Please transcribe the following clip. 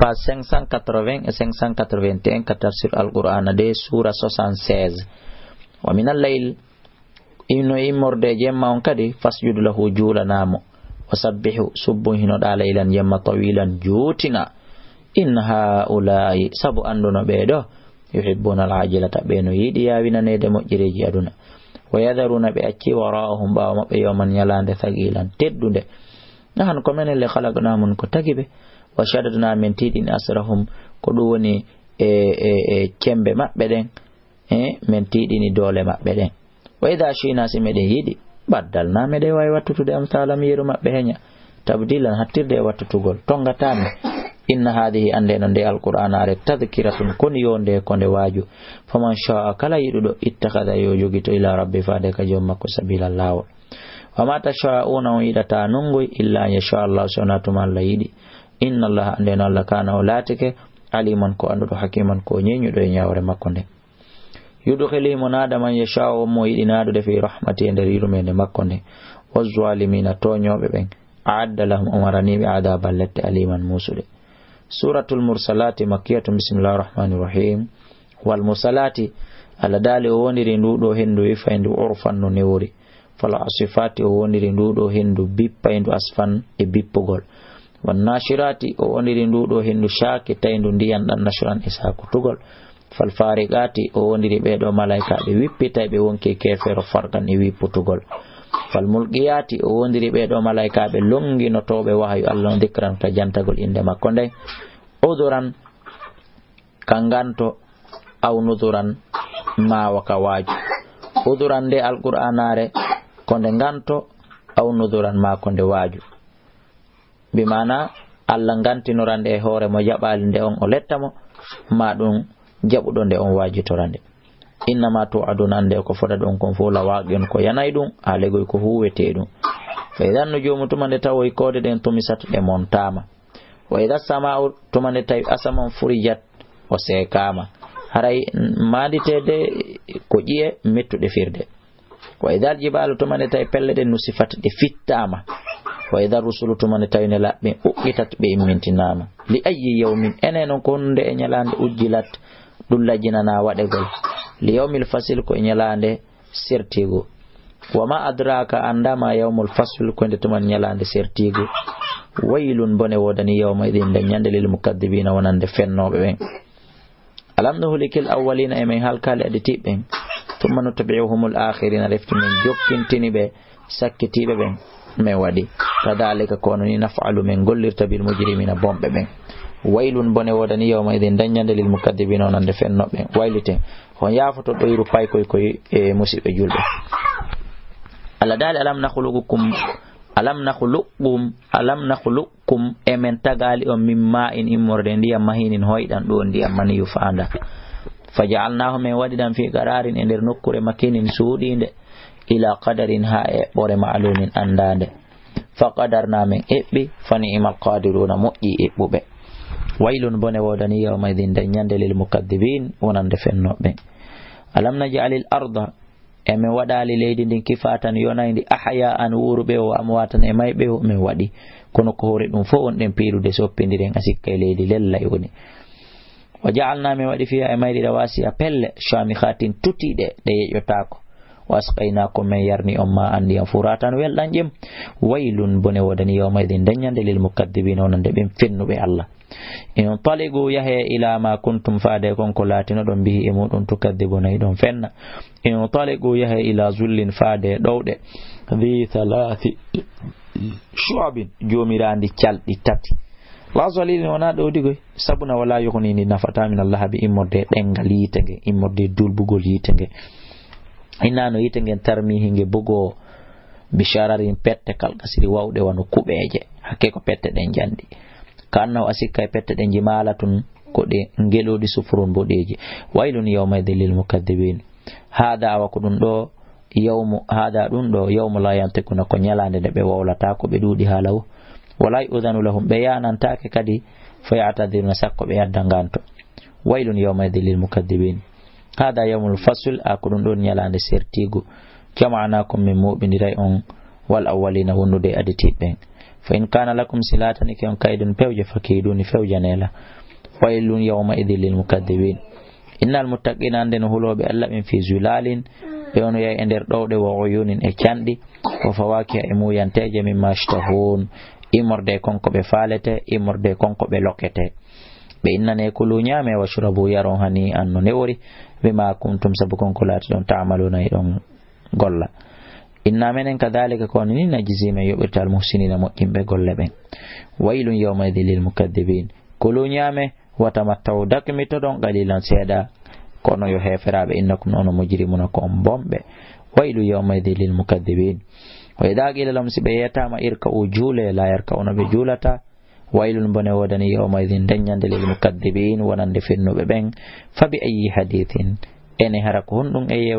page 580 et 581 ka tafsir al-Qur'an de sura 76. Wa min al-layl ino imorde jemma on kadi fasjudu lahu julanamo wasabbihu subbu hino da laylan yamma tawilan jutina inna haula'i sabu anduno beedo yuhibbuna al-ajilata beno yidi yawinanede mojjireji aduna wa yadharuna bi acci wara'ahum bawa mabbe yawman yalande thaqilan teddunde nahan ko menen le khalaqnamun ko tagibe wa shaddadna min tidin asrahum ko du woni cembe mabbe den men tidini dole mabbe den wa idha shina simede yidi baddalna mede way wattude am salam yeru mabbe henya tabdilan hattirde wattugol tongatami inna hadhihi andeno de alquran are tadhkiratun kun yonde konde waju faman sha'a kala yidudo ittakhadha yo jogito ila rabbi faade ka jom makko sabila lawo wa ma tasha'una idata nungu illa yasha Allah sunatu man layidi inna Allah andeno Allah kana olatike aliman ko andudo hakiman ko nyenyudo nyawre makko de yudkhili munada man yasha'u mo yidinado de fi rahmati ndariru mende makko de wazzalimina tonyobe ben a'adda lahum umarani bi adaban lat aliman musude. Suratul Mursalati makkiyatun bismillahir rahmanir rahim wal mursalati ala dali o woniri ndudo hendu ifayndu urfan no newri fal asifati o woniri ndudo hendu bippayndu asfan e bippugol wan nashirati o woniri ndudo hendu shaki tayndu ndiyan dan nashran isakutugol fal fariqati o woniri bedo malaika be wippita be wonke kefero farkan e wipputugol fal mulqiyati o wondiri bedo malaika be longino tobe wahyu Allah dhikran ta jantagol inde makko nde uduran kanganto aw nuduran ma waka waju uduran de alqur'anare konde ganto aw nuduran ma konde waju bi mana Allah gantinorande hore mo jabali nde on o lettamo ma dum jabudo nde on wajitorande innama tu'adun ande ko foda don kon fo la waagion ko yanay dum alegoy ko huwete dum fa idan nujumu tumande tawoy kode den tumisat de montama wa idha sama'u tumande tay asaman furijat o sekama haray maditede ko jiye mettude firde wa idha jibalu tumande tay pellede nusifat de fittama wa idha rusulu tumande tay ne labbe uqitat be immintinama li ayyi yawmin enen konde e nyalande ujjilat dullajinana wadegol li yawmil fasil ko nyalande sertigo wama adraka andama yawmul fasl ko ndetuman nyalande sertigo waylun bone wodani yawma idin de nyande lil mukaddibina wonande fennobe ben alam nuhlikil awwalina e men halkale aditi ben thumma nutabi'uhumul akhirina leftu men jokkintini be sakkitibe ben me wadi kadhalika kono ni naf'alu men gollirta bil mujrimina bombe ben waylun bone wodani yawma idin dañande lil mukaddibina onande fennobe waylite hon yafoto doyru pay koy e musibe julbe ala dal alam nakhluqukum emen tagali on mimma in immorde ndiyam mahinin hoydan do ndiyam mani yufanda faja'alnahu min wadidan fi qararin e der nokkure makinin suudinde ila qadarin ha e bore ma'lumin andande faqadarna min ebbi fani imal qadiruna moƴƴi ebbube waylun bone wodani yawma idin dañande lil mukaddibin wonande fennobe alam naj'alil arda eme wadali leydi din kifatan yonayndi ahya an wurube o amwatan e maybe o men wadi kono ko hore dum fo on den pirude soppindiren asikka leydi lella yoni waja'alna min wadi fiha e maydi rawasi pelle shamikhatin tutide de yeyotako wasqaynakum min yarni umma andi furatan weldan jem waylun bone wodani yawma idin dañande lil mukaddibin wonande ben fennube Allah in taligu yahe ila ma kuntum faade konko latino don bihi e mudun tukadibuna idon fenna in taligu yahe ila zullin faade dowde dhi thalathi shu'abin jomirandi caldi tati la zalil wana dowdigo sabuna wala yughni ni nafata min Allah bi immorde dengal yitenge immorde dulbugol yitenge inano yitenge tarmi hinge bugo bishararin pette kalkasiri wawde wano kubeje hakke ko pette den jandi kanno asikka pette den jimalatun ko de ngelodi sufurun bodeji waylun yawma idhil mukaddibin hada wa kudun do yawmu hada dun do yawmu la yantakuna ko nyalande de be wawlata ko be dudi halaw wala udhanu lahum bayanan take kadi fayatadhiruna sakko be yaddanganto waylun yawma idhil mukaddibin hada yawmul fasl akudun do nyalande sertigo jama'anakum min mu'minirai on wal awwalina wonude aditi ben fa in kana lakum silatani ke on kaydun pewje fakiduni fewjanela waylun yawma idhil lil mukaththibin innal muttaqina anden hulobe Allah min fi zulalin be on yay ender dowde wa uyunin e candi wa fawakiha e muyanteje mimma shtahun imorde konko be falete imorde konko be lokete be innane kulu nyame wa shrabu yaron hani anno newri bima kuntum sabu konko lati don ta'maluna don golla inna menen kadhalika konini najzima yubital muhsinina mu'imbe golle ben waylun yawma idhil lil mukaththibin kulu nyame watamattaw dakmito don qalilan seda kono yo heferabe innakum ono mujrimuna ko bombe waylu yawma idhil lil mukaththibin wa idha qila lahum sibayatama irka'u jule la yarka'una bi julata waylun bone wodani yawma idhin danyande lil mukaththibin wonande fennobe ben fa bi ayyi hadithin ene haraku hundum e